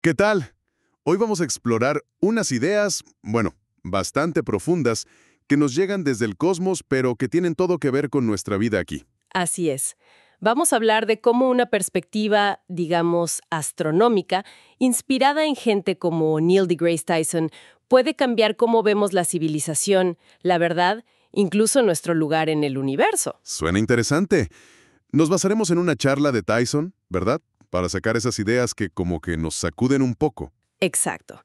¿Qué tal? Hoy vamos a explorar unas ideas, bueno, bastante profundas, que nos llegan desde el cosmos, pero que tienen todo que ver con nuestra vida aquí. Así es. Vamos a hablar de cómo una perspectiva, digamos, astronómica, inspirada en gente como Neil deGrasse Tyson, puede cambiar cómo vemos la civilización, la verdad, incluso nuestro lugar en el universo. Suena interesante. Nos basaremos en una charla de Tyson, ¿verdad? Para sacar esas ideas que como que nos sacuden un poco. Exacto.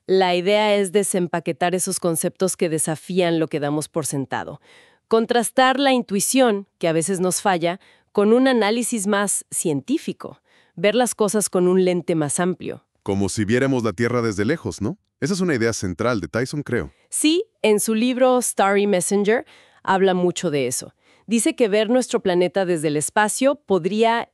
La idea es desempaquetar esos conceptos que desafían lo que damos por sentado. Contrastar la intuición, que a veces nos falla, con un análisis más científico. Ver las cosas con un lente más amplio. Como si viéramos la Tierra desde lejos, ¿no? Esa es una idea central de Tyson, creo. Sí, en su libro Starry Messenger habla mucho de eso. Dice que ver nuestro planeta desde el espacio podría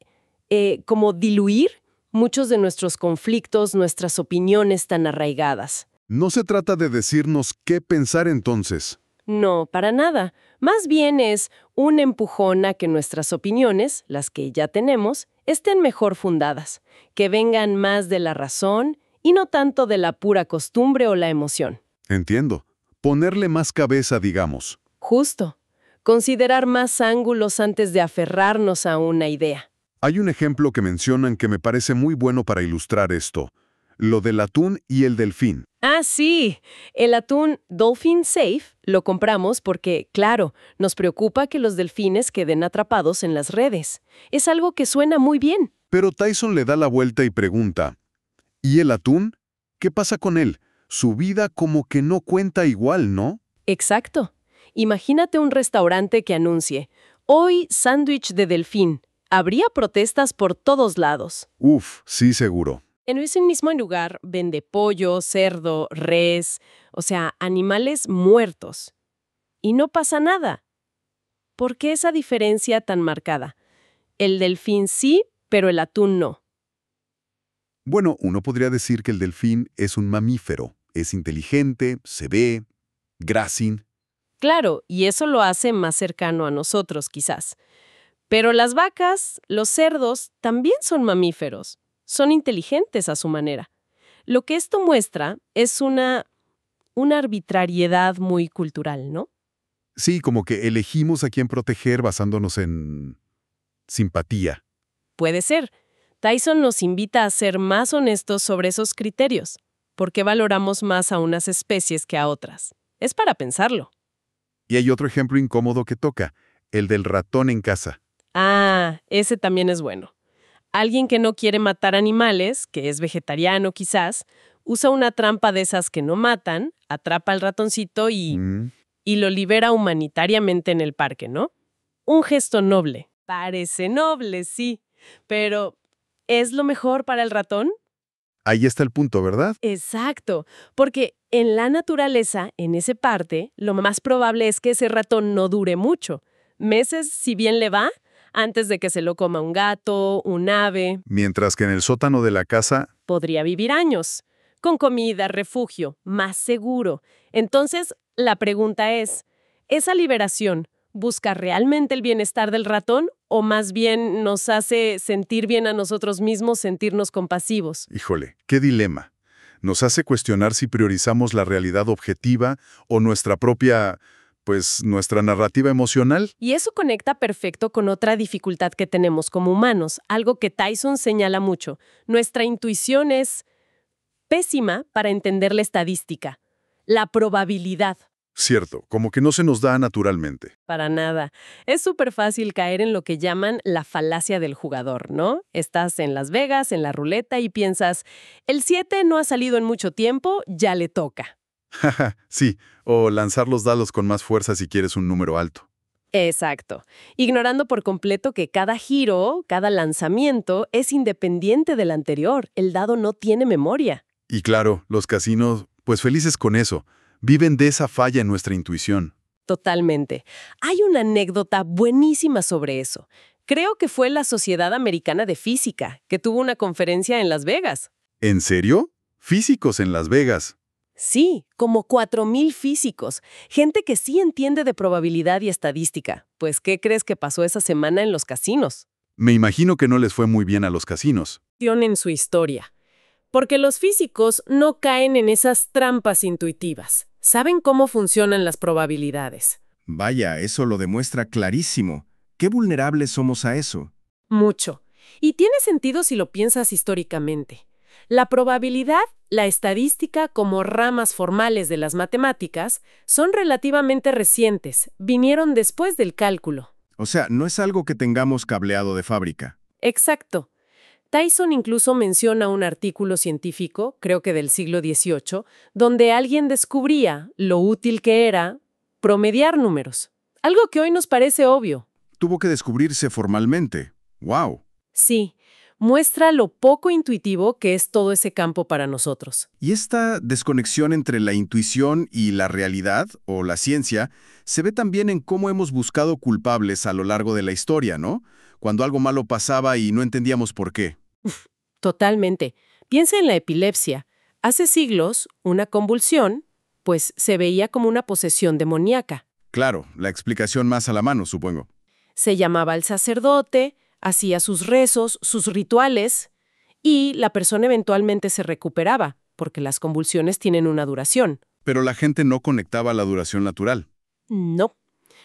como diluir muchos de nuestros conflictos, nuestras opiniones tan arraigadas. No se trata de decirnos qué pensar entonces. No, para nada. Más bien es un empujón a que nuestras opiniones, las que ya tenemos, estén mejor fundadas, que vengan más de la razón y no tanto de la pura costumbre o la emoción. Entiendo. Ponerle más cabeza, digamos. Justo. Considerar más ángulos antes de aferrarnos a una idea. Hay un ejemplo que mencionan que me parece muy bueno para ilustrar esto. Lo del atún y el delfín. Ah, sí. El atún Dolphin Safe lo compramos porque, claro, nos preocupa que los delfines queden atrapados en las redes. Es algo que suena muy bien. Pero Tyson le da la vuelta y pregunta, ¿y el atún? ¿Qué pasa con él? Su vida como que no cuenta igual, ¿no? Exacto. Imagínate un restaurante que anuncie, hoy sándwich de delfín. Habría protestas por todos lados. Uf, sí, seguro. En ese mismo lugar vende pollo, cerdo, res, o sea, animales muertos. Y no pasa nada. ¿Por qué esa diferencia tan marcada? El delfín sí, pero el atún no. Bueno, uno podría decir que el delfín es un mamífero. Es inteligente, se ve, grácil. Claro, y eso lo hace más cercano a nosotros, quizás. Pero las vacas, los cerdos, también son mamíferos. Son inteligentes a su manera. Lo que esto muestra es una arbitrariedad muy cultural, ¿no? Sí, como que elegimos a quién proteger basándonos en simpatía. Puede ser. Tyson nos invita a ser más honestos sobre esos criterios. ¿Por qué valoramos más a unas especies que a otras? Es para pensarlo. Y hay otro ejemplo incómodo que toca, el del ratón en casa. Ah, ese también es bueno. Alguien que no quiere matar animales, que es vegetariano quizás, usa una trampa de esas que no matan, atrapa al ratoncito y lo libera humanitariamente en el parque, ¿no? Un gesto noble. Parece noble, sí. Pero, ¿es lo mejor para el ratón? Ahí está el punto, ¿verdad? Exacto, porque en la naturaleza, en ese parte, lo más probable es que ese ratón no dure mucho. Meses, si bien le va, antes de que se lo coma un gato, un ave. Mientras que en el sótano de la casa, Podría vivir años, con comida, refugio, más seguro. Entonces, la pregunta es, ¿esa liberación busca realmente el bienestar del ratón o más bien nos hace sentir bien a nosotros mismos, sentirnos compasivos? híjole, qué dilema. Nos hace cuestionar si priorizamos la realidad objetiva o nuestra propia, nuestra narrativa emocional. Y eso conecta perfecto con otra dificultad que tenemos como humanos, algo que Tyson señala mucho. Nuestra intuición es pésima para entender la estadística, la probabilidad. Cierto, como que no se nos da naturalmente. Para nada. Es súper fácil caer en lo que llaman la falacia del jugador, ¿no? Estás en Las Vegas, en la ruleta, y piensas, el 7 no ha salido en mucho tiempo, ya le toca. Jaja, sí, o lanzar los dados con más fuerza si quieres un número alto. Exacto. Ignorando por completo que cada giro, cada lanzamiento, es independiente del anterior. El dado no tiene memoria. Y claro, los casinos, pues felices con eso, viven de esa falla en nuestra intuición. Totalmente. Hay una anécdota buenísima sobre eso. Creo que fue la Sociedad Americana de Física, que tuvo una conferencia en Las Vegas. ¿En serio? Físicos en Las Vegas. Sí, como 4,000 físicos. Gente que sí entiende de probabilidad y estadística. Pues, ¿qué crees que pasó esa semana en los casinos? Me imagino que no les fue muy bien a los casinos. En su historia. porque los físicos no caen en esas trampas intuitivas. Saben cómo funcionan las probabilidades. Vaya, eso lo demuestra clarísimo. ¿Qué vulnerables somos a eso? Mucho. Y tiene sentido si lo piensas históricamente. La probabilidad, la estadística como ramas formales de las matemáticas son relativamente recientes, vinieron después del cálculo. O sea, no es algo que tengamos cableado de fábrica. Exacto. Tyson incluso menciona un artículo científico, creo que del siglo XVIII, donde alguien descubría lo útil que era promediar números. Algo que hoy nos parece obvio. Tuvo que descubrirse formalmente. ¡Wow! Sí, muestra lo poco intuitivo que es todo ese campo para nosotros. Y esta desconexión entre la intuición y la realidad, o la ciencia, se ve también en cómo hemos buscado culpables a lo largo de la historia, ¿no? Cuando algo malo pasaba y no entendíamos por qué. Totalmente. Piensa en la epilepsia. Hace siglos, una convulsión, pues se veía como una posesión demoníaca. Claro, la explicación más a la mano, supongo. Se llamaba al sacerdote, hacía sus rezos, sus rituales, y la persona eventualmente se recuperaba, porque las convulsiones tienen una duración. Pero la gente no conectaba la duración natural. No.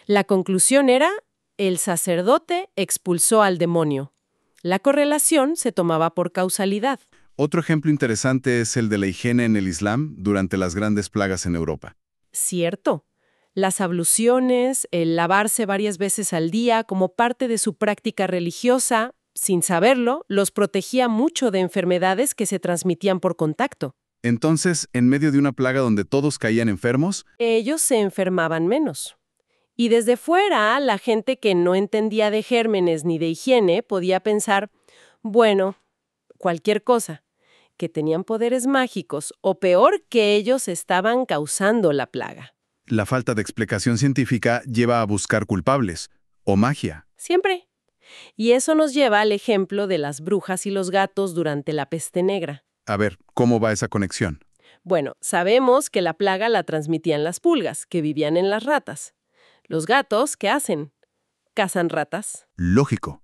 La conclusión era, el sacerdote expulsó al demonio. La correlación se tomaba por causalidad. Otro ejemplo interesante es el de la higiene en el Islam durante las grandes plagas en Europa. Cierto. Las abluciones, el lavarse varias veces al día como parte de su práctica religiosa, sin saberlo, los protegía mucho de enfermedades que se transmitían por contacto. Entonces, en medio de una plaga donde todos caían enfermos, Ellos se enfermaban menos. Y desde fuera, la gente que no entendía de gérmenes ni de higiene podía pensar, bueno, cualquier cosa, que tenían poderes mágicos o peor, que ellos estaban causando la plaga. la falta de explicación científica lleva a buscar culpables, o magia. Siempre. Y eso nos lleva al ejemplo de las brujas y los gatos durante la peste negra. A ver, ¿cómo va esa conexión? Bueno, sabemos que la plaga la transmitían las pulgas, que vivían en las ratas. Los gatos, ¿qué hacen? Cazan ratas. Lógico.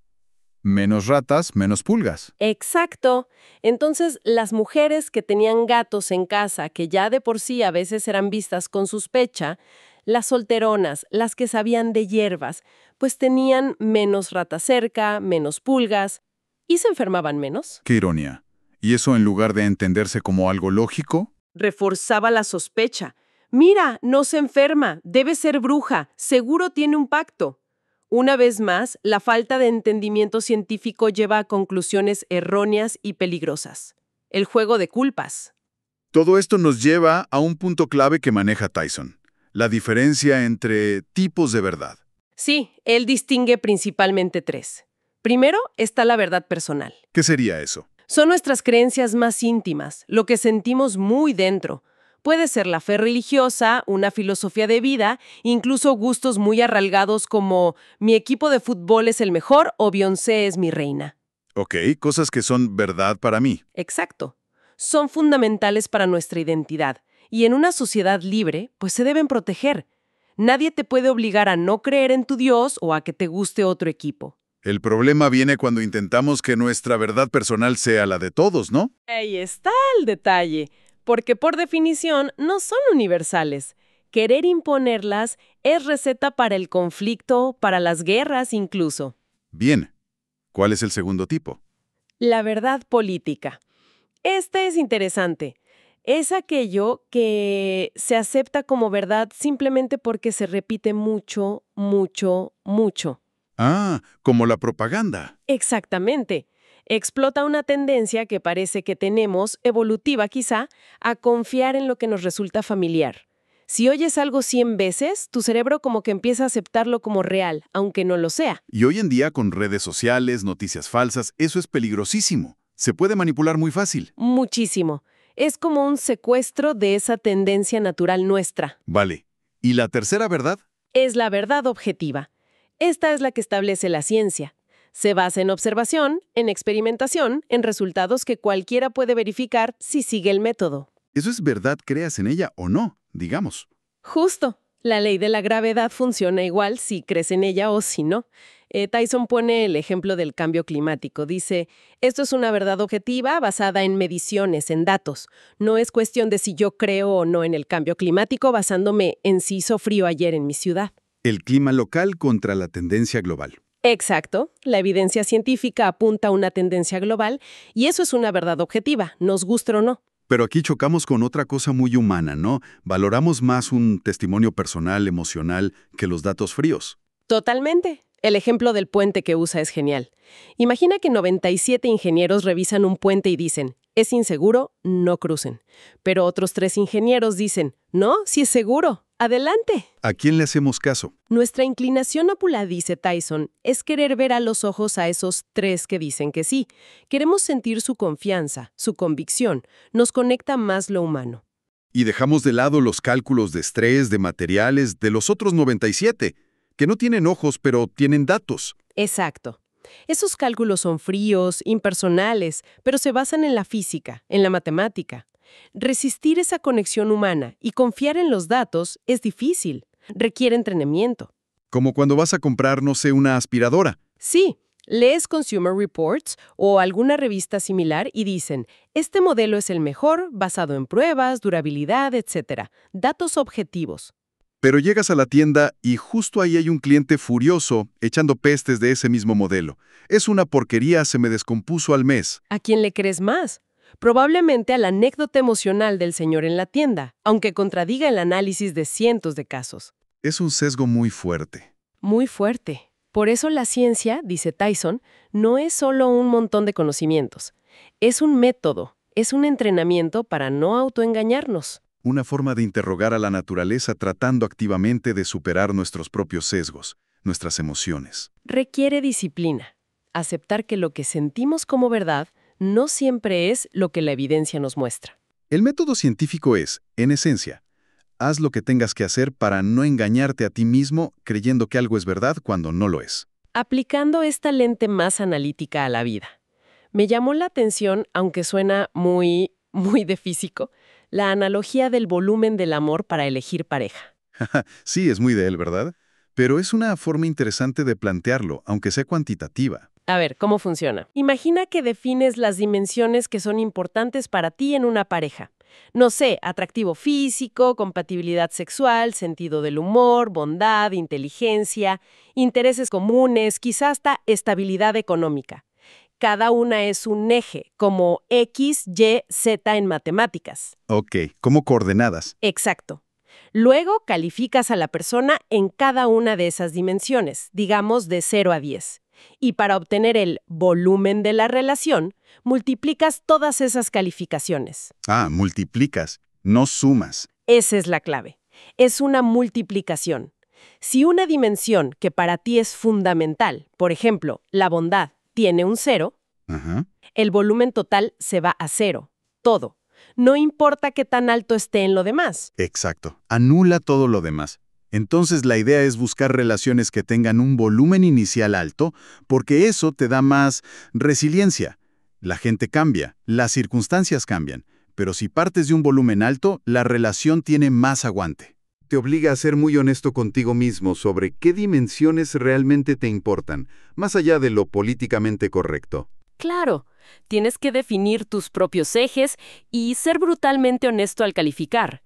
Menos ratas, menos pulgas. Exacto. Entonces, las mujeres que tenían gatos en casa, que ya de por sí a veces eran vistas con sospecha, las solteronas, las que sabían de hierbas, pues tenían menos ratas cerca, menos pulgas, y se enfermaban menos. Qué ironía. ¿Y eso en lugar de entenderse como algo lógico? Reforzaba la sospecha. Mira, no se enferma, debe ser bruja, seguro tiene un pacto. Una vez más, la falta de entendimiento científico lleva a conclusiones erróneas y peligrosas. El juego de culpas. Todo esto nos lleva a un punto clave que maneja Tyson, la diferencia entre tipos de verdad. Sí, él distingue principalmente tres. Primero está la verdad personal. ¿Qué sería eso? Son nuestras creencias más íntimas, lo que sentimos muy dentro. Puede ser la fe religiosa, una filosofía de vida, incluso gustos muy arraigados como mi equipo de fútbol es el mejor o Beyoncé es mi reina. Ok, cosas que son verdad para mí. Exacto. Son fundamentales para nuestra identidad y en una sociedad libre, pues se deben proteger. Nadie te puede obligar a no creer en tu Dios o a que te guste otro equipo. El problema viene cuando intentamos que nuestra verdad personal sea la de todos, ¿no? Ahí está el detalle, porque por definición no son universales. Querer imponerlas es receta para el conflicto, para las guerras incluso. Bien. ¿Cuál es el segundo tipo? La verdad política. Este es interesante. Es aquello que se acepta como verdad simplemente porque se repite mucho, mucho, mucho. Ah, como la propaganda. Exactamente. Explota una tendencia que parece que tenemos, evolutiva quizá, a confiar en lo que nos resulta familiar. Si oyes algo 100 veces, tu cerebro como que empieza a aceptarlo como real, aunque no lo sea. Y hoy en día con redes sociales, noticias falsas, eso es peligrosísimo. Se puede manipular muy fácil. Muchísimo. Es como un secuestro de esa tendencia natural nuestra. Vale. ¿Y la tercera verdad? Es la verdad objetiva. Esta es la que establece la ciencia. Se basa en observación, en experimentación, en resultados que cualquiera puede verificar si sigue el método. Eso es verdad, creas en ella o no, digamos. Justo. La ley de la gravedad funciona igual si crees en ella o si no. Tyson pone el ejemplo del cambio climático. Dice, esto es una verdad objetiva basada en mediciones, en datos. No es cuestión de si yo creo o no en el cambio climático basándome en si hizo frío ayer en mi ciudad. El clima local contra la tendencia global. Exacto. La evidencia científica apunta a una tendencia global y eso es una verdad objetiva, nos guste o no. Pero aquí chocamos con otra cosa muy humana, ¿no? Valoramos más un testimonio personal, emocional, que los datos fríos. Totalmente. El ejemplo del puente que usa es genial. Imagina que 97 ingenieros revisan un puente y dicen, es inseguro, no crucen. Pero otros 3 ingenieros dicen, no, sí es seguro, adelante. ¿A quién le hacemos caso? Nuestra inclinación ópula, dice Tyson, es querer ver a los ojos a esos 3 que dicen que sí. Queremos sentir su confianza, su convicción. Nos conecta más lo humano. Y dejamos de lado los cálculos de estrés, de materiales, de los otros 97, que no tienen ojos, pero tienen datos. Exacto. Esos cálculos son fríos, impersonales, pero se basan en la física, en la matemática. Resistir esa conexión humana y confiar en los datos es difícil. Requiere entrenamiento. Como cuando vas a comprar, no sé, una aspiradora. Sí, lees Consumer Reports o alguna revista similar y dicen, este modelo es el mejor, basado en pruebas, durabilidad, etc. Datos objetivos. Pero llegas a la tienda y justo ahí hay un cliente furioso echando pestes de ese mismo modelo. Es una porquería, se me descompuso al mes. ¿A quién le crees más? Probablemente a la anécdota emocional del señor en la tienda, aunque contradiga el análisis de cientos de casos. Es un sesgo muy fuerte. Muy fuerte. Por eso la ciencia, dice Tyson, no es solo un montón de conocimientos. Es un método, es un entrenamiento para no autoengañarnos. Una forma de interrogar a la naturaleza tratando activamente de superar nuestros propios sesgos, nuestras emociones. Requiere disciplina. Aceptar que lo que sentimos como verdad no siempre es lo que la evidencia nos muestra. El método científico es, en esencia, haz lo que tengas que hacer para no engañarte a ti mismo creyendo que algo es verdad cuando no lo es. Aplicando esta lente más analítica a la vida. Me llamó la atención, aunque suena muy de físico, la analogía del volumen del amor para elegir pareja. Sí, es muy de él, ¿verdad? Pero es una forma interesante de plantearlo, aunque sea cuantitativa. A ver, ¿cómo funciona? Imagina que defines las dimensiones que son importantes para ti en una pareja. No sé, atractivo físico, compatibilidad sexual, sentido del humor, bondad, inteligencia, intereses comunes, quizás hasta estabilidad económica. Cada una es un eje, como X, Y, Z en matemáticas. Ok, como coordenadas. Exacto. Luego calificas a la persona en cada una de esas dimensiones, digamos de 0 a 10. Y para obtener el volumen de la relación, multiplicas todas esas calificaciones. Ah, multiplicas, no sumas. Esa es la clave. Es una multiplicación. Si una dimensión que para ti es fundamental, por ejemplo, la bondad, tiene un 0, el volumen total se va a 0. Todo. No importa qué tan alto esté en lo demás. Exacto. Anula todo lo demás. Entonces la idea es buscar relaciones que tengan un volumen inicial alto, porque eso te da más resiliencia. La gente cambia, las circunstancias cambian, pero si partes de un volumen alto, la relación tiene más aguante. Te obliga a ser muy honesto contigo mismo sobre qué dimensiones realmente te importan, más allá de lo políticamente correcto. Claro, tienes que definir tus propios ejes y ser brutalmente honesto al calificar.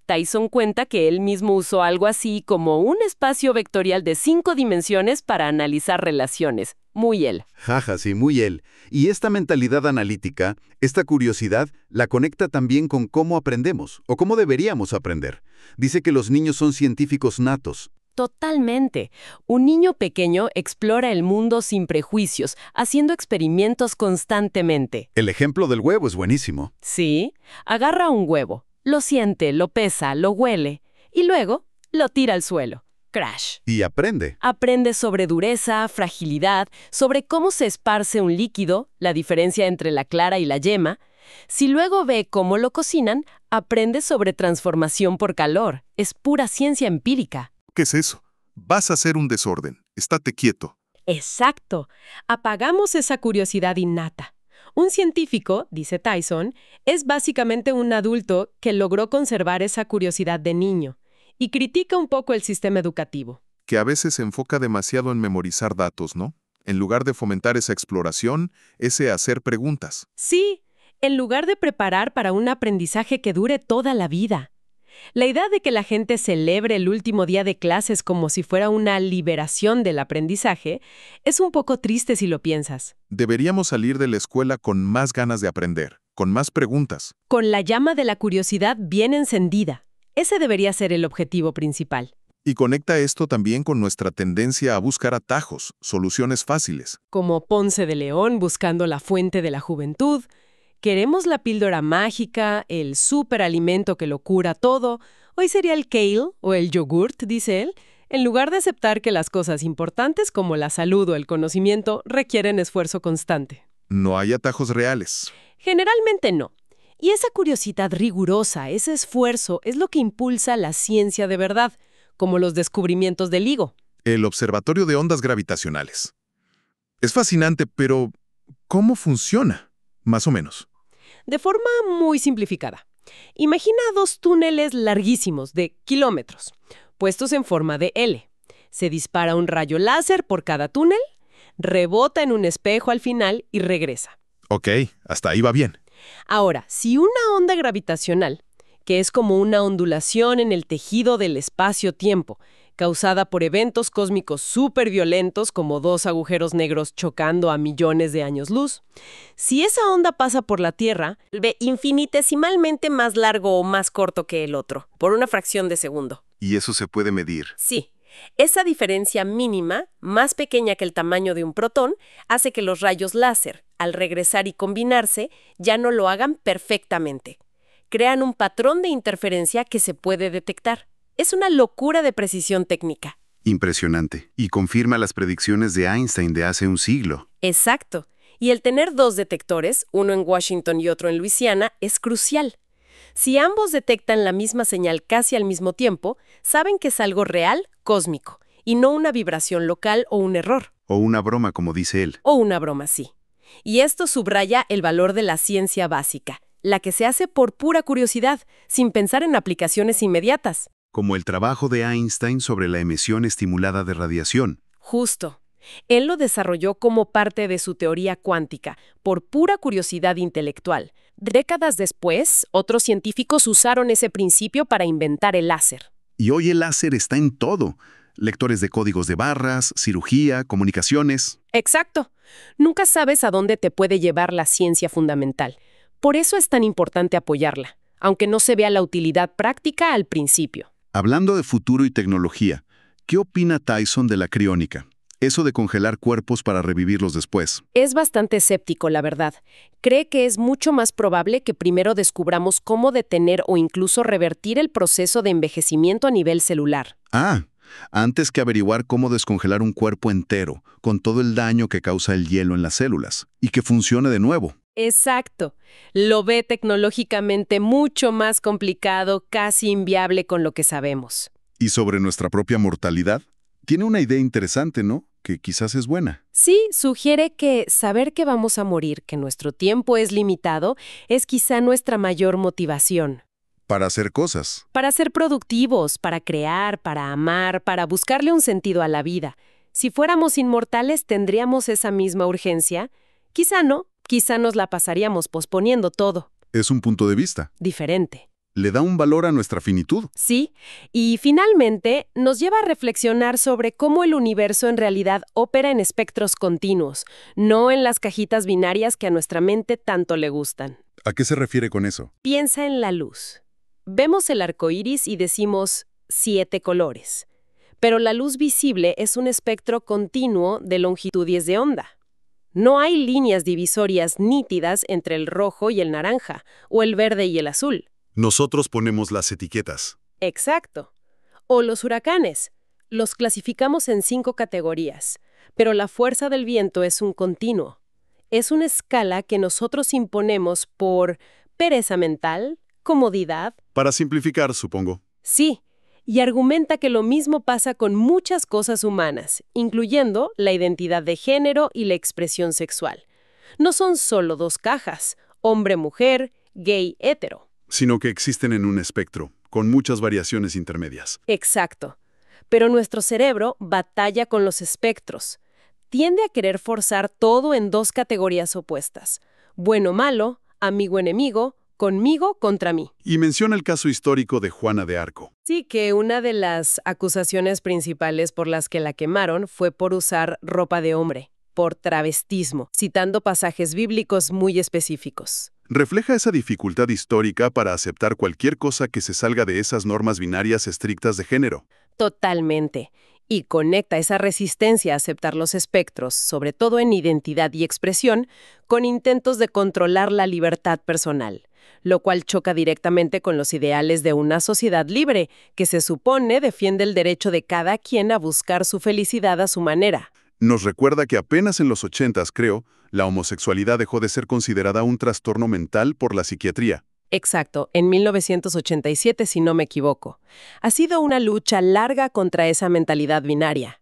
Tyson cuenta que él mismo usó algo así como un espacio vectorial de 5 dimensiones para analizar relaciones. Muy él. Jaja, sí, muy él. Y esta mentalidad analítica, esta curiosidad, la conecta también con cómo aprendemos, o cómo deberíamos aprender. Dice que los niños son científicos natos. Totalmente. Un niño pequeño explora el mundo sin prejuicios, haciendo experimentos constantemente. El ejemplo del huevo es buenísimo. Sí, agarra un huevo, lo siente, lo pesa, lo huele, y luego lo tira al suelo. Crash. Y aprende. Aprende sobre dureza, fragilidad, sobre cómo se esparce un líquido, la diferencia entre la clara y la yema. Si luego ve cómo lo cocinan, aprende sobre transformación por calor. Es pura ciencia empírica. ¿Qué es eso? Vas a hacer un desorden. Estate quieto. Exacto. Apagamos esa curiosidad innata. Un científico, dice Tyson, es básicamente un adulto que logró conservar esa curiosidad de niño y critica un poco el sistema educativo. que a veces se enfoca demasiado en memorizar datos, ¿no? En lugar de fomentar esa exploración, ese hacer preguntas. Sí, en lugar de preparar para un aprendizaje que dure toda la vida. La idea de que la gente celebre el último día de clases como si fuera una liberación del aprendizaje es un poco triste si lo piensas. Deberíamos salir de la escuela con más ganas de aprender, con más preguntas. Con la llama de la curiosidad bien encendida. Ese debería ser el objetivo principal. Y conecta esto también con nuestra tendencia a buscar atajos, soluciones fáciles. Como Ponce de León buscando la fuente de la juventud. Queremos la píldora mágica, el superalimento que lo cura todo. Hoy sería el kale o el yogurt, dice él, en lugar de aceptar que las cosas importantes como la salud o el conocimiento requieren esfuerzo constante. No hay atajos reales. Generalmente no. Y esa curiosidad rigurosa, ese esfuerzo, es lo que impulsa la ciencia de verdad, como los descubrimientos del LIGO. El Observatorio de Ondas Gravitacionales. Es fascinante, pero ¿cómo funciona? Más o menos. De forma muy simplificada. Imagina dos túneles larguísimos de kilómetros, puestos en forma de L. Se dispara un rayo láser por cada túnel, rebota en un espejo al final y regresa. Ok, hasta ahí va bien. Ahora, si una onda gravitacional, que es como una ondulación en el tejido del espacio-tiempo, causada por eventos cósmicos superviolentos como dos agujeros negros chocando a millones de años luz. Si esa onda pasa por la Tierra, ve infinitesimalmente más largo o más corto que el otro, por una fracción de segundo. ¿Y eso se puede medir? Sí. Esa diferencia mínima, más pequeña que el tamaño de un protón, hace que los rayos láser, al regresar y combinarse, ya no lo hagan perfectamente. Crean un patrón de interferencia que se puede detectar. Es una locura de precisión técnica. Impresionante. Y confirma las predicciones de Einstein de hace un siglo. Exacto. Y el tener dos detectores, uno en Washington y otro en Luisiana, es crucial. Si ambos detectan la misma señal casi al mismo tiempo, saben que es algo real, cósmico, y no una vibración local o un error. O una broma, como dice él. O una broma, sí. Y esto subraya el valor de la ciencia básica, la que se hace por pura curiosidad, sin pensar en aplicaciones inmediatas. Como el trabajo de Einstein sobre la emisión estimulada de radiación. Justo. Él lo desarrolló como parte de su teoría cuántica, por pura curiosidad intelectual. Décadas después, otros científicos usaron ese principio para inventar el láser. Y hoy el láser está en todo. Lectores de códigos de barras, cirugía, comunicaciones. Exacto. Nunca sabes a dónde te puede llevar la ciencia fundamental. Por eso es tan importante apoyarla, aunque no se vea la utilidad práctica al principio. Hablando de futuro y tecnología, ¿qué opina Tyson de la criónica? Eso de congelar cuerpos para revivirlos después. Es bastante escéptico, la verdad. Cree que es mucho más probable que primero descubramos cómo detener o incluso revertir el proceso de envejecimiento a nivel celular. Antes que averiguar cómo descongelar un cuerpo entero, con todo el daño que causa el hielo en las células, y que funcione de nuevo. Exacto. Lo ve tecnológicamente mucho más complicado, casi inviable con lo que sabemos. ¿Y sobre nuestra propia mortalidad? Tiene una idea interesante, ¿no? Que quizás es buena. Sí, sugiere que saber que vamos a morir, que nuestro tiempo es limitado, es quizá nuestra mayor motivación. Para hacer cosas. Para ser productivos, para crear, para amar, para buscarle un sentido a la vida. Si fuéramos inmortales, ¿tendríamos esa misma urgencia? Quizá no, quizá nos la pasaríamos posponiendo todo. Es un punto de vista. Diferente. Le da un valor a nuestra finitud. Sí, y finalmente nos lleva a reflexionar sobre cómo el universo en realidad opera en espectros continuos, no en las cajitas binarias que a nuestra mente tanto le gustan. ¿A qué se refiere con eso? Piensa en la luz. Vemos el arco iris y decimos 7 colores. Pero la luz visible es un espectro continuo de longitudes de onda. No hay líneas divisorias nítidas entre el rojo y el naranja, o el verde y el azul. Nosotros ponemos las etiquetas. Exacto. O los huracanes. Los clasificamos en 5 categorías, pero la fuerza del viento es un continuo. Es una escala que nosotros imponemos por pereza mental, comodidad. Para simplificar, supongo. Sí, y argumenta que lo mismo pasa con muchas cosas humanas, incluyendo la identidad de género y la expresión sexual. No son solo 2 cajas, hombre-mujer, gay-hetero. Sino que existen en un espectro, con muchas variaciones intermedias. Exacto. pero nuestro cerebro batalla con los espectros. Tiende a querer forzar todo en dos categorías opuestas: bueno-malo, amigo-enemigo, conmigo contra mí. Y menciona el caso histórico de Juana de Arco. Sí, que una de las acusaciones principales por las que la quemaron fue por usar ropa de hombre, por travestismo, citando pasajes bíblicos muy específicos. Refleja esa dificultad histórica para aceptar cualquier cosa que se salga de esas normas binarias estrictas de género. Totalmente. Y conecta esa resistencia a aceptar los espectros, sobre todo en identidad y expresión, con intentos de controlar la libertad personal, lo cual choca directamente con los ideales de una sociedad libre, que se supone defiende el derecho de cada quien a buscar su felicidad a su manera. Nos recuerda que apenas en los 80s, creo, la homosexualidad dejó de ser considerada un trastorno mental por la psiquiatría. Exacto, en 1987, si no me equivoco. Ha sido una lucha larga contra esa mentalidad binaria.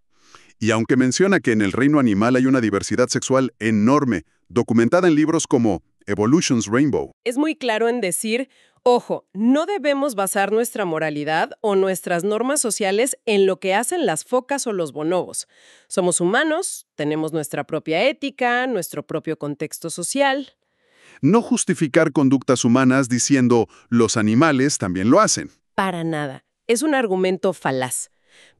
Y aunque menciona que en el reino animal hay una diversidad sexual enorme, documentada en libros como Evolution's Rainbow. Es muy claro en decir, ojo, no debemos basar nuestra moralidad o nuestras normas sociales en lo que hacen las focas o los bonobos. Somos humanos, tenemos nuestra propia ética, nuestro propio contexto social. No justificar conductas humanas diciendo los animales también lo hacen. Para nada. Es un argumento falaz.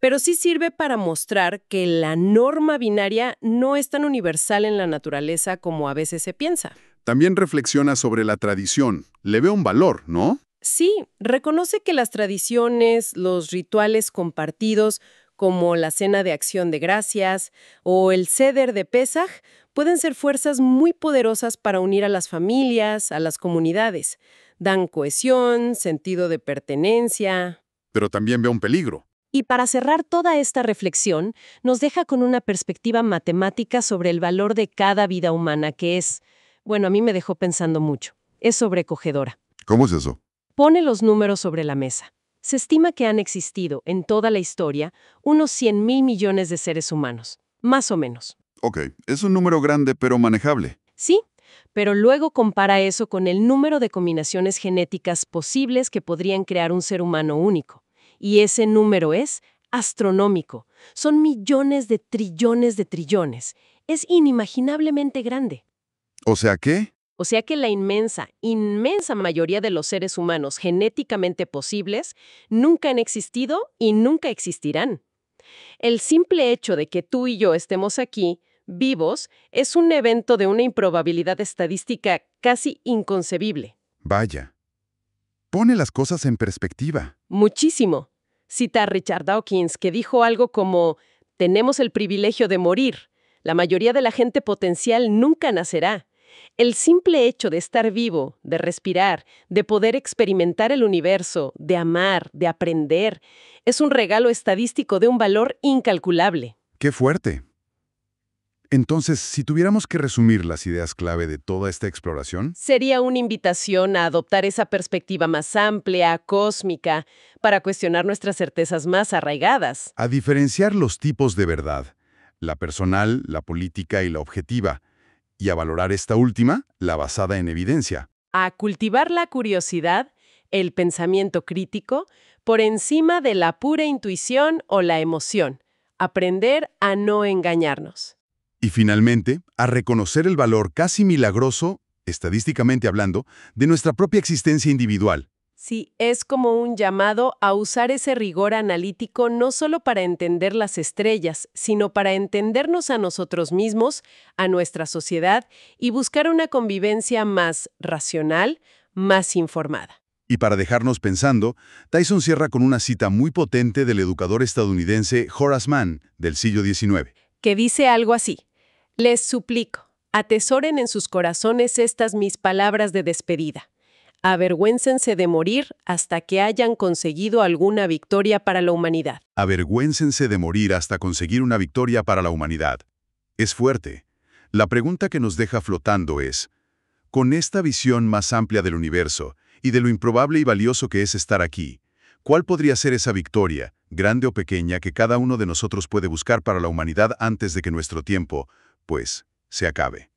Pero sí sirve para mostrar que la norma binaria no es tan universal en la naturaleza como a veces se piensa. También reflexiona sobre la tradición. Le ve un valor, ¿no? Sí, reconoce que las tradiciones, los rituales compartidos, como la Cena de Acción de Gracias o el Seder de Pesaj, pueden ser fuerzas muy poderosas para unir a las familias, a las comunidades. Dan cohesión, sentido de pertenencia. Pero también ve un peligro. Y para cerrar toda esta reflexión, nos deja con una perspectiva matemática sobre el valor de cada vida humana que es, bueno, a mí me dejó pensando mucho. Es sobrecogedora. ¿Cómo es eso? Pone los números sobre la mesa. Se estima que han existido, en toda la historia, unos 100.000 millones de seres humanos. Más o menos. Ok, es un número grande pero manejable. Sí, pero luego compara eso con el número de combinaciones genéticas posibles que podrían crear un ser humano único. Y ese número es astronómico. Son millones de trillones. Es inimaginablemente grande. ¿O sea qué? O sea que la inmensa mayoría de los seres humanos genéticamente posibles nunca han existido y nunca existirán. El simple hecho de que tú y yo estemos aquí, vivos, es un evento de una improbabilidad estadística casi inconcebible. Vaya. Pone las cosas en perspectiva. Muchísimo. Cita a Richard Dawkins, que dijo algo como: tenemos el privilegio de morir. La mayoría de la gente potencial nunca nacerá. El simple hecho de estar vivo, de respirar, de poder experimentar el universo, de amar, de aprender, es un regalo estadístico de un valor incalculable. ¡Qué fuerte! Entonces, si tuviéramos que resumir las ideas clave de toda esta exploración, Sería una invitación a adoptar esa perspectiva más amplia, cósmica, para cuestionar nuestras certezas más arraigadas. a diferenciar los tipos de verdad, la personal, la política y la objetiva, y a valorar esta última, la basada en evidencia. A cultivar la curiosidad, el pensamiento crítico, por encima de la pura intuición o la emoción. Aprender a no engañarnos. Y finalmente, a reconocer el valor casi milagroso, estadísticamente hablando, de nuestra propia existencia individual. Sí, es como un llamado a usar ese rigor analítico no solo para entender las estrellas, sino para entendernos a nosotros mismos, a nuestra sociedad y buscar una convivencia más racional, más informada. Y para dejarnos pensando, Tyson cierra con una cita muy potente del educador estadounidense Horace Mann, del siglo XIX. Que dice algo así: les suplico, atesoren en sus corazones estas mis palabras de despedida. Avergüéncense de morir hasta que hayan conseguido alguna victoria para la humanidad. Avergüéncense de morir hasta conseguir una victoria para la humanidad. Es fuerte. La pregunta que nos deja flotando es, con esta visión más amplia del universo y de lo improbable y valioso que es estar aquí, ¿cuál podría ser esa victoria, grande o pequeña, que cada uno de nosotros puede buscar para la humanidad antes de que nuestro tiempo, pues, se acabe?